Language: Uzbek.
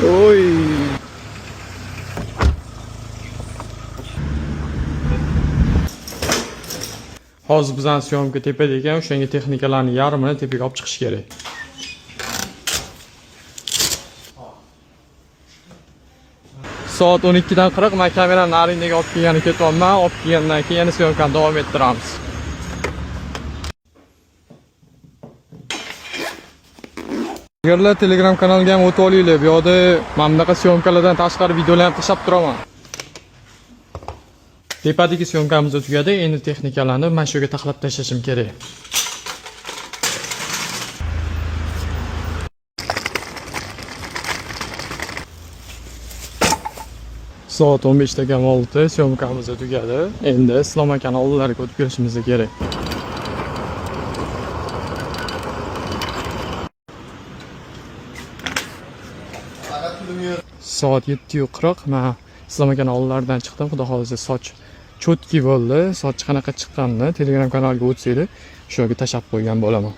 Oy. Hozir bizning syomka tepada ekan, o'shanga texnikalarning yarmini tepaga olib chiqish kerak. Soat 12:40 men kamerani narindaga olib kelgani ketyapman. Olib kelgandan keyin yana syomkani davom ettiramiz. Agarlar Telegram kanaliga ham o'tib olinglar. Bu yerda men bunaqa syomkalardan tashqari videolar ham tashlab turaman. Tepadagi syomkamiz tugadi. Endi texnikalarni men shu yerga taxlab tashlashim kerak. Soat 15:06 syomkamiz tugadi. Endi Islom akaning oldilariga o'tib kelishimiz kerak. Soat 7:40 men Islom akaning oldilaridan chiqdim. Xudo xolisa soch cho'tki bo'ldi. Soch qanaqa chiqqanini Telegram kanaliga o'tsanglar, shu yerga tashab qo'ygan bo'laman.